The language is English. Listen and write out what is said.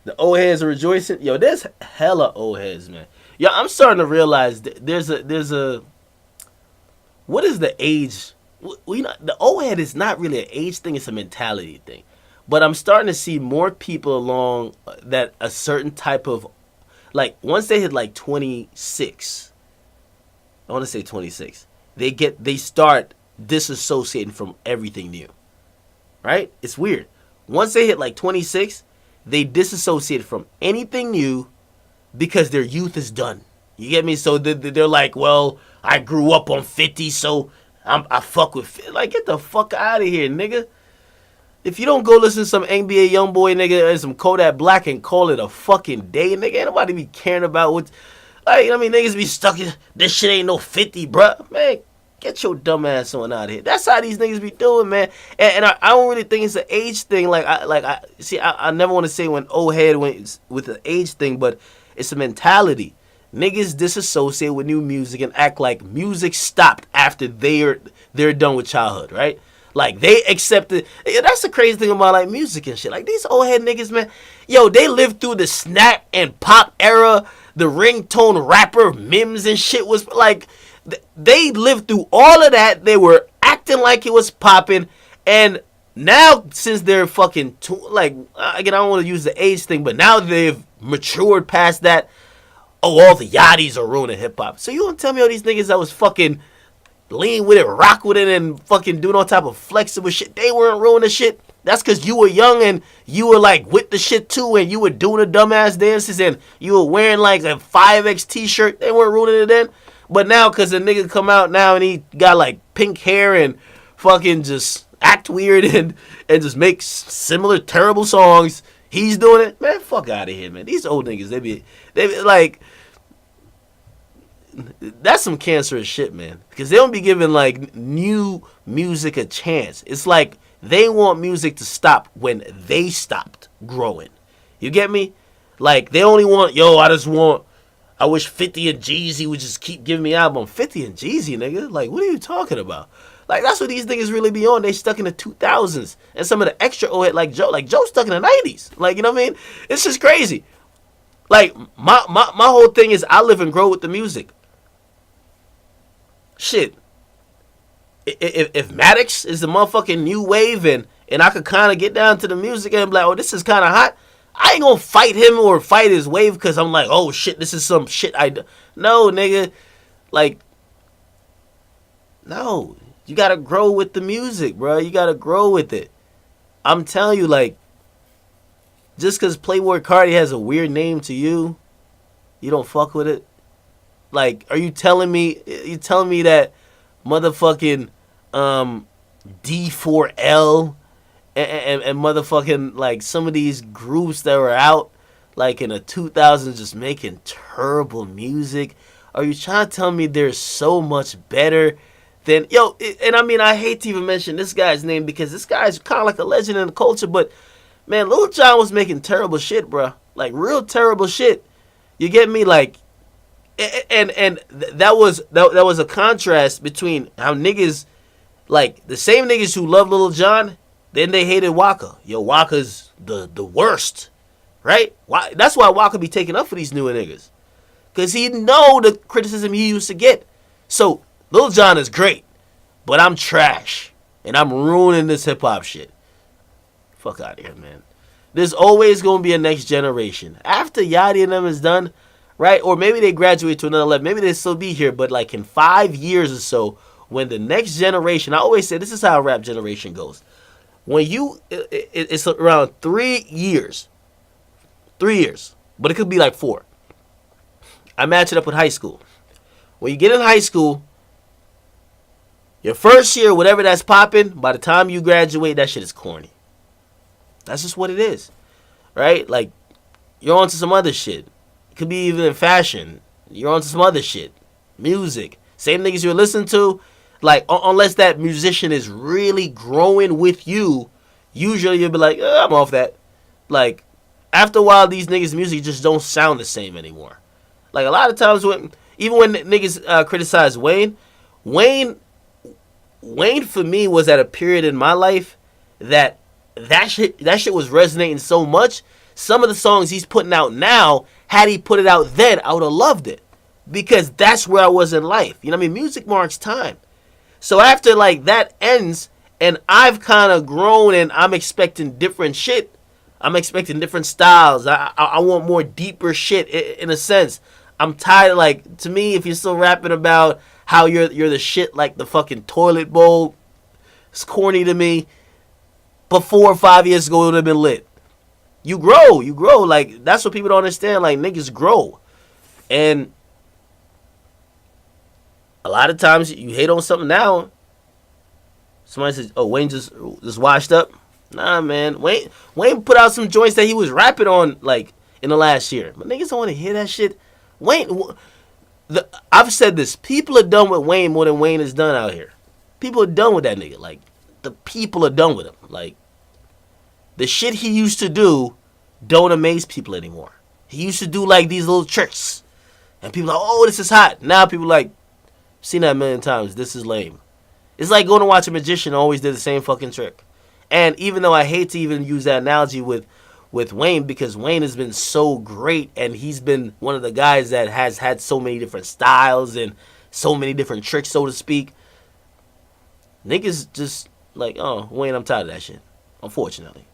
The old heads are rejoicing. Yo, there's hella old heads, man. Yo, I'm starting to realize there's a what is the age? Well, the old head is not really an age thing; it's a mentality thing. But I'm starting to see more people along that a certain type of like once they hit like 26. I want to say 26. They start disassociating from everything new. Right? It's weird. Once they hit like 26, they disassociate from anything new because their youth is done. You get me? So they're like, well, I grew up on 50, so I fuck with 50. Like, get the fuck out of here, nigga. If you don't go listen to some NBA Youngboy nigga and some Kodak Black and call it a fucking day, nigga, ain't nobody be caring about what. Like, I mean, niggas be stuck in this shit ain't no 50, bruh. Man, get your dumb ass on out of here. That's how these niggas be doing, man. And I don't really think it's an age thing. I never want to say when old head went with the age thing, but it's a mentality. Niggas disassociate with new music and act like music stopped after they're done with childhood, right? Like, they accepted. That's the crazy thing about, like, music and shit. Like, these old head niggas, man. Yo, they lived through the snap and pop era. The ringtone rapper memes and shit was, like, they lived through all of that. They were acting like it was popping. And now, since they're fucking, again, I don't want to use the age thing, but now they've matured past that. Oh, all the yachties are ruining hip-hop. So you don't tell me all these niggas that was fucking lean with it, rock with it, and fucking doing all type of flexible shit. They weren't ruining shit. That's because you were young and you were like with the shit too, and you were doing the dumbass dances and you were wearing like a 5X t-shirt. They weren't ruining it then. But now, because a nigga come out now and he got like pink hair and fucking just act weird and just make similar terrible songs, he's doing it. Man, fuck out of here, man. These old niggas, they be like, that's some cancerous shit, man. Because they don't be giving like new music a chance. It's like they want music to stop when they stopped growing. You get me? Like, they only want, I wish 50 and Jeezy would just keep giving me album. 50 and Jeezy, nigga? Like, what are you talking about? Like, that's what these niggas really be on. They stuck in the 2000s. And some of the extra old head, like Joe stuck in the 90s. Like, you know what I mean? It's just crazy. Like, my whole thing is I live and grow with the music. Shit. If Maddox is the motherfucking new wave and I could kind of get down to the music and be like, oh, this is kind of hot, I ain't gonna fight him or fight his wave because I'm like, oh shit, this is some shit I do. No, nigga. Like, no. You gotta grow with the music, bro. You gotta grow with it. I'm telling you, like, just because Playboy Cardi has a weird name to you, you don't fuck with it? Like, are you telling me that motherfucking D4L and motherfucking, like, some of these groups that were out, like, in the 2000s just making terrible music, are you trying to tell me they're so much better than, and I mean, I hate to even mention this guy's name because this guy's kind of like a legend in the culture, but, man, Lil Jon was making terrible shit, bro. Like, real terrible shit. You get me? Like, and that was a contrast between how niggas, like, the same niggas who love Lil Jon, then they hated Waka. Yo, Waka's the worst, right? Why? That's why Waka be taking up for these newer niggas, cause he know the criticism he used to get. So Lil Jon is great, but I'm trash, and I'm ruining this hip hop shit. Fuck out of here, man. There's always gonna be a next generation after Yachty and them is done. Right? Or maybe they graduate to another level. Maybe they still be here. But like in 5 years or so, when the next generation, I always say this is how a rap generation goes. When it's around 3 years. 3 years. But it could be like 4. I match it up with high school. When you get in high school, your first year, whatever that's popping, by the time you graduate, that shit is corny. That's just what it is. Right? Like, you're on to some other shit. Could be even in fashion. You're onto some other shit. Music. Same niggas you're listening to. Like, unless that musician is really growing with you, usually you'll be like, I'm off that. Like, after a while, these niggas' music just don't sound the same anymore. Like, a lot of times, even when niggas criticize Wayne for me was at a period in my life that shit was resonating so much some of the songs he's putting out now, had he put it out then, I would have loved it. Because that's where I was in life. You know what I mean? Music marks time. So after like that ends and I've kind of grown and I'm expecting different shit. I'm expecting different styles. I want more deeper shit in a sense. I'm tired of, like, to me, if you're still rapping about how you're the shit like the fucking toilet bowl, it's corny to me. But 4 or 5 years ago, it would have been lit. You grow. Like, that's what people don't understand. Like, niggas grow. And a lot of times you hate on something now. Somebody says, "Oh, Wayne just washed up." Nah, man. Wayne put out some joints that he was rapping on like in the last year. But niggas don't want to hear that shit. I've said this. People are done with Wayne more than Wayne is done out here. People are done with that nigga. Like, the people are done with him. Like, the shit he used to do don't amaze people anymore. He used to do like these little tricks. And people are like, "Oh, this is hot." Now people are like, "Seen that a million times. This is lame." It's like going to watch a magician who always did the same fucking trick. And even though I hate to even use that analogy with Wayne, because Wayne has been so great and he's been one of the guys that has had so many different styles and so many different tricks, so to speak. Niggas just like, "Oh, Wayne, I'm tired of that shit." Unfortunately.